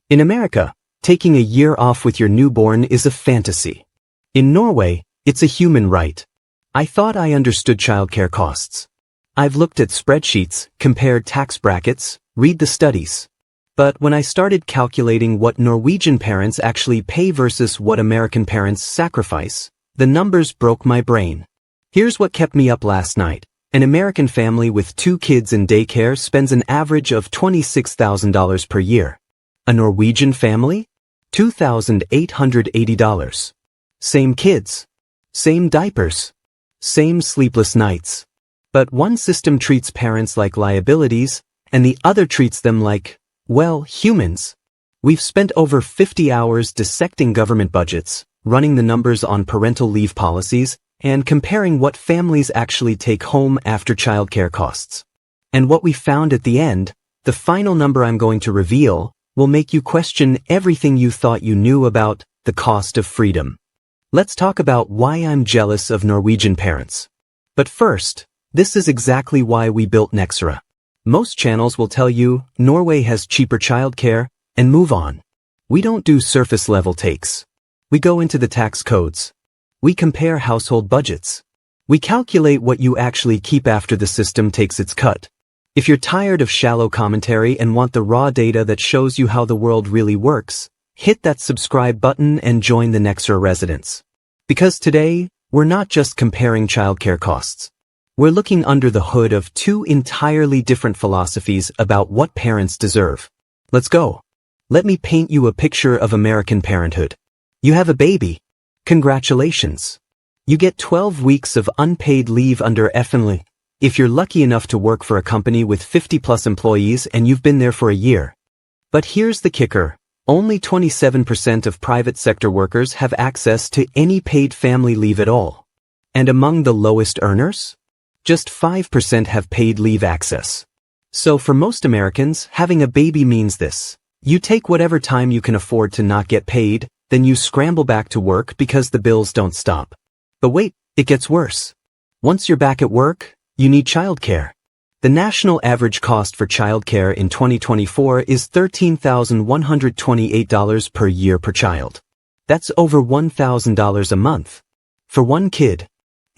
In America, taking a year off with your newborn is a fantasy. In Norway, it's a human right. I thought I understood childcare costs. I've looked at spreadsheets, compared tax brackets, read the studies. But when I started calculating what Norwegian parents actually pay versus what American parents sacrifice, the numbers broke my brain. Here's what kept me up last night. An American family with 2 kids in daycare spends an average of $26,000 per year. A Norwegian family? $2,880. Same kids. Same diapers. Same sleepless nights. But one system treats parents like liabilities, and the other treats them like, well, humans. We've spent over 50 hours dissecting government budgets, running the numbers on parental leave policies, and comparing what families actually take home after childcare costs. And what we found at the end, the final number I'm going to reveal, will make you question everything you thought you knew about the cost of freedom. Let's talk about why I'm jealous of Norwegian parents. But first, this is exactly why we built Nexora. Most channels will tell you Norway has cheaper childcare and move on. We don't do surface-level takes. We go into the tax codes. We compare household budgets. We calculate what you actually keep after the system takes its cut. If you're tired of shallow commentary and want the raw data that shows you how the world really works, hit that subscribe button and join the Nexora residents. Because today, we're not just comparing childcare costs. We're looking under the hood of 2 entirely different philosophies about what parents deserve. Let's go. Let me paint you a picture of American parenthood. You have a baby. Congratulations. You get 12 weeks of unpaid leave under FNLI, if you're lucky enough to work for a company with 50+ employees and you've been there for a year. But here's the kicker. Only 27% of private sector workers have access to any paid family leave at all. And among the lowest earners? Just 5% have paid leave access. So for most Americans, having a baby means this. You take whatever time you can afford to not get paid, then you scramble back to work because the bills don't stop. But wait, it gets worse. Once you're back at work, you need childcare. The national average cost for childcare in 2024 is $13,128 per year per child. That's over $1,000 a month. For one kid.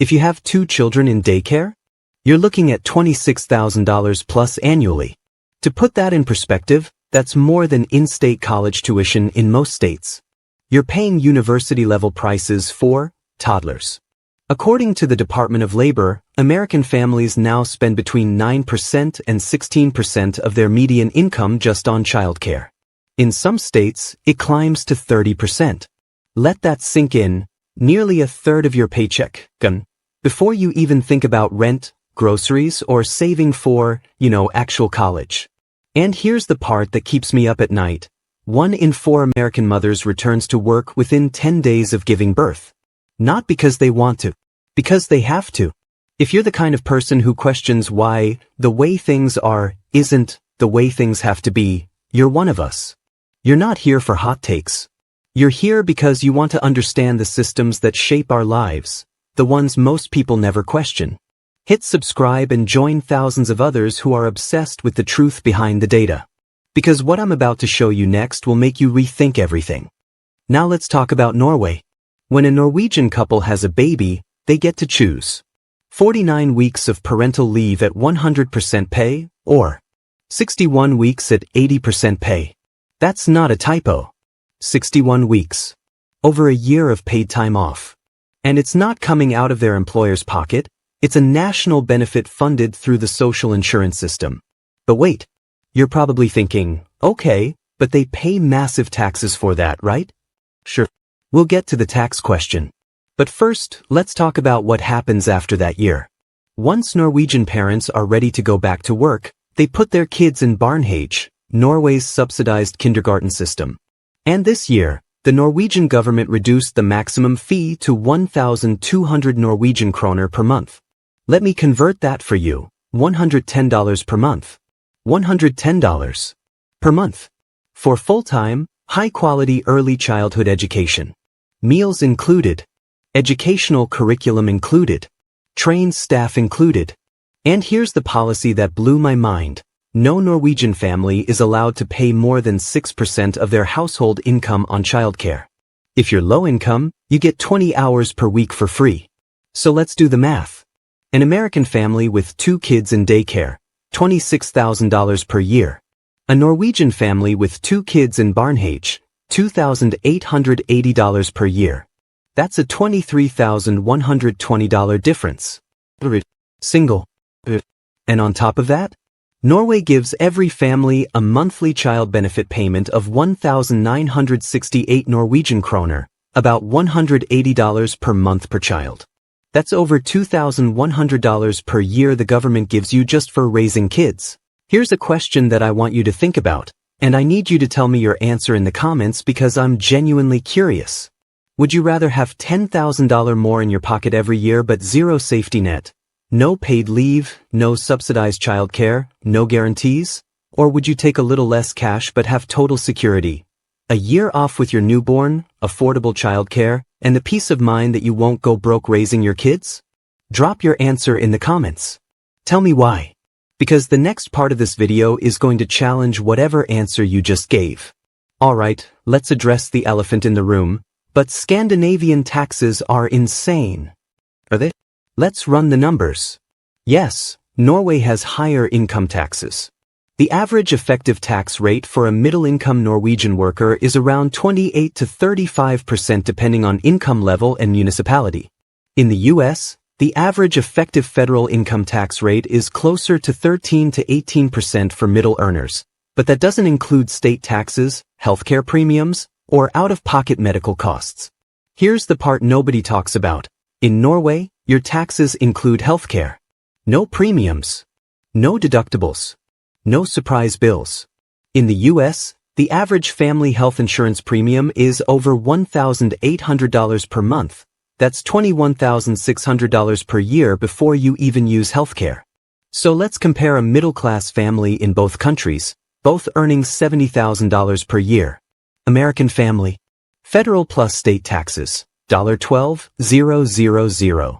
If you have 2 children in daycare, you're looking at $26,000 plus annually. To put that in perspective, that's more than in-state college tuition in most states. You're paying university-level prices for toddlers. According to the Department of Labor, American families now spend between 9% and 16% of their median income just on childcare. In some states, it climbs to 30%. Let that sink in, nearly a third of your paycheck, before you even think about rent, groceries, or saving for, actual college. And here's the part that keeps me up at night. 1 in 4 American mothers returns to work within 10 days of giving birth. Not because they want to, because they have to. If you're the kind of person who questions why the way things are isn't the way things have to be, you're one of us. You're not here for hot takes. You're here because you want to understand the systems that shape our lives, the ones most people never question. Hit subscribe and join thousands of others who are obsessed with the truth behind the data. Because what I'm about to show you next will make you rethink everything. Now let's talk about Norway. When a Norwegian couple has a baby, they get to choose 49 weeks of parental leave at 100% pay, or 61 weeks at 80% pay. That's not a typo. 61 weeks. Over a year of paid time off. And it's not coming out of their employer's pocket, it's a national benefit funded through the social insurance system. But wait, you're probably thinking, okay, but they pay massive taxes for that, right? Sure. We'll get to the tax question. But first, let's talk about what happens after that year. Once Norwegian parents are ready to go back to work, they put their kids in Barnehage, Norway's subsidized kindergarten system. And this year, the Norwegian government reduced the maximum fee to 1,200 Norwegian kroner per month. Let me convert that for you, $110 per month. $110 per month. For full-time, high-quality early childhood education. Meals included. Educational curriculum included. Trained staff included. And here's the policy that blew my mind. No Norwegian family is allowed to pay more than 6% of their household income on childcare. If you're low income, you get 20 hours per week for free. So let's do the math. An American family with 2 kids in daycare, $26,000 per year. A Norwegian family with 2 kids in Barnehage, $2,880 per year. That's a $23,120 difference. Single. And on top of that, Norway gives every family a monthly child benefit payment of 1,968 Norwegian kroner, about $180 per month per child. That's over $2,100 per year the government gives you just for raising kids. Here's a question that I want you to think about, and I need you to tell me your answer in the comments because I'm genuinely curious. Would you rather have $10,000 more in your pocket every year but zero safety net? No paid leave, no subsidized childcare, no guarantees? Or would you take a little less cash but have total security? A year off with your newborn, affordable childcare, and the peace of mind that you won't go broke raising your kids? Drop your answer in the comments. Tell me why. Because the next part of this video is going to challenge whatever answer you just gave. Alright, let's address the elephant in the room, but Scandinavian taxes are insane. Are they? Let's run the numbers. Yes, Norway has higher income taxes. The average effective tax rate for a middle-income Norwegian worker is around 28 to 35% depending on income level and municipality. In the US, the average effective federal income tax rate is closer to 13 to 18% for middle earners, but that doesn't include state taxes, healthcare premiums, or out-of-pocket medical costs. Here's the part nobody talks about. In Norway, your taxes include healthcare. No premiums. No deductibles. No surprise bills. In the US, the average family health insurance premium is over $1,800 per month. That's $21,600 per year before you even use healthcare. So let's compare a middle-class family in both countries, both earning $70,000 per year. American family. Federal plus state taxes, $12,000.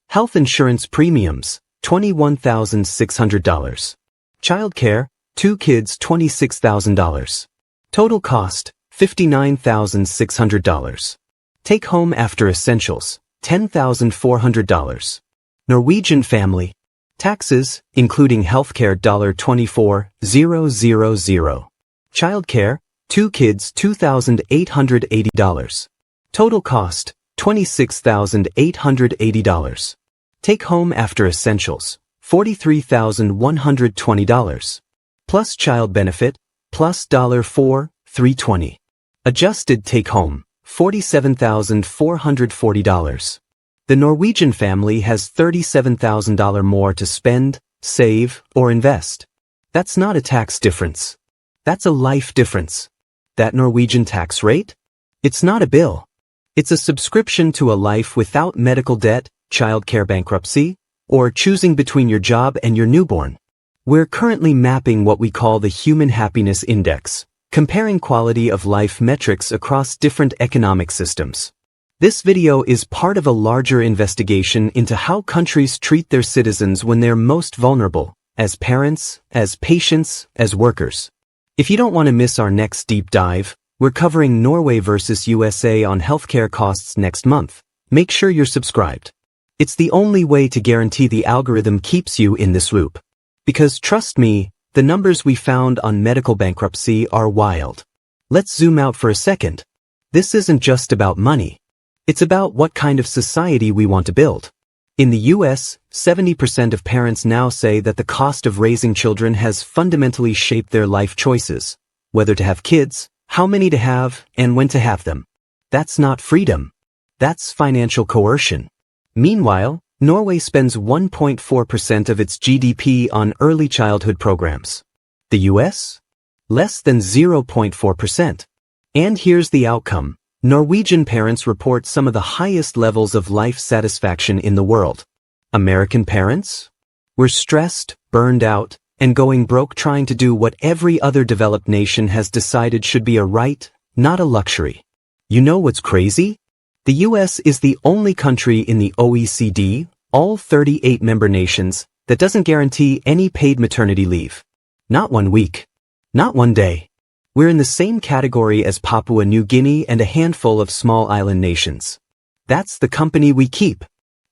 Health insurance premiums, $21,600. Childcare, 2 kids, $26,000. Total cost, $59,600. Take home after essentials, $10,400. Norwegian family. Taxes, including healthcare, $24,000. Childcare, 2 kids, $2,880. Total cost, $26,880. Take home after essentials, $43,120. Plus child benefit, plus $4,320. Adjusted take home, $47,440. The Norwegian family has $37,000 more to spend, save, or invest. That's not a tax difference. That's a life difference. That Norwegian tax rate? It's not a bill. It's a subscription to a life without medical debt, childcare bankruptcy, or choosing between your job and your newborn. We're currently mapping what we call the Human Happiness Index, comparing quality of life metrics across different economic systems. This video is part of a larger investigation into how countries treat their citizens when they're most vulnerable, as parents, as patients, as workers. If you don't want to miss our next deep dive, we're covering Norway versus USA on healthcare costs next month. Make sure you're subscribed. It's the only way to guarantee the algorithm keeps you in this loop. Because trust me, the numbers we found on medical bankruptcy are wild. Let's zoom out for a second. This isn't just about money. It's about what kind of society we want to build. In the US, 70% of parents now say that the cost of raising children has fundamentally shaped their life choices, whether to have kids, how many to have, and when to have them. That's not freedom. That's financial coercion. Meanwhile, Norway spends 1.4% of its GDP on early childhood programs. The US? Less than 0.4%. And here's the outcome. Norwegian parents report some of the highest levels of life satisfaction in the world. American parents? We're stressed, burned out, and going broke trying to do what every other developed nation has decided should be a right, not a luxury. You know what's crazy? The US is the only country in the OECD, all 38 member nations, that doesn't guarantee any paid maternity leave. Not 1 week. Not 1 day. We're in the same category as Papua New Guinea and a handful of small island nations. That's the company we keep.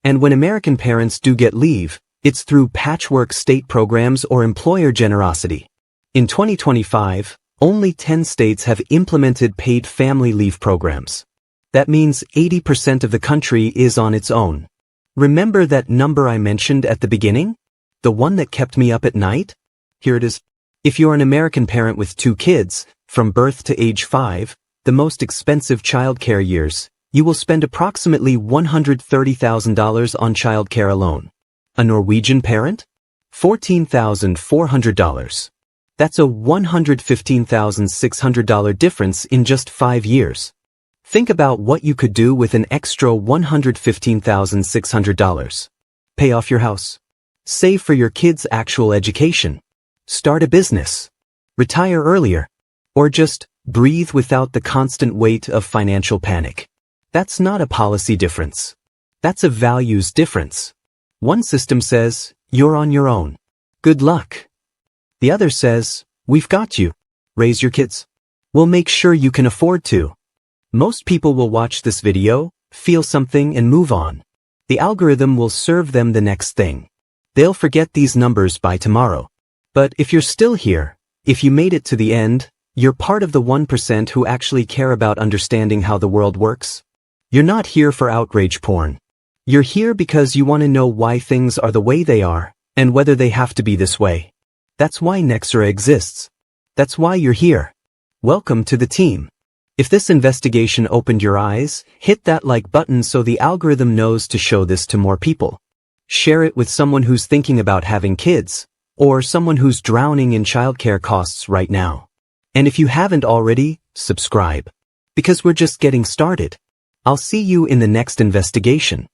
And when American parents do get leave, it's through patchwork state programs or employer generosity. In 2025, only 10 states have implemented paid family leave programs. That means 80% of the country is on its own. Remember that number I mentioned at the beginning? The one that kept me up at night? Here it is. If you're an American parent with 2 kids, from birth to age 5, the most expensive childcare years, you will spend approximately $130,000 on childcare alone. A Norwegian parent? $14,400. That's a $115,600 difference in just 5 years. Think about what you could do with an extra $115,600. Pay off your house. Save for your kids' actual education. Start a business. Retire earlier. Or just breathe without the constant weight of financial panic. That's not a policy difference. That's a values difference. One system says, you're on your own. Good luck. The other says, we've got you. Raise your kids. We'll make sure you can afford to. Most people will watch this video, feel something and move on. The algorithm will serve them the next thing. They'll forget these numbers by tomorrow. But if you're still here, if you made it to the end, you're part of the 1% who actually care about understanding how the world works. You're not here for outrage porn. You're here because you want to know why things are the way they are, and whether they have to be this way. That's why Nexora exists. That's why you're here. Welcome to the team. If this investigation opened your eyes, hit that like button so the algorithm knows to show this to more people. Share it with someone who's thinking about having kids, or someone who's drowning in childcare costs right now. And if you haven't already, subscribe. Because we're just getting started. I'll see you in the next investigation.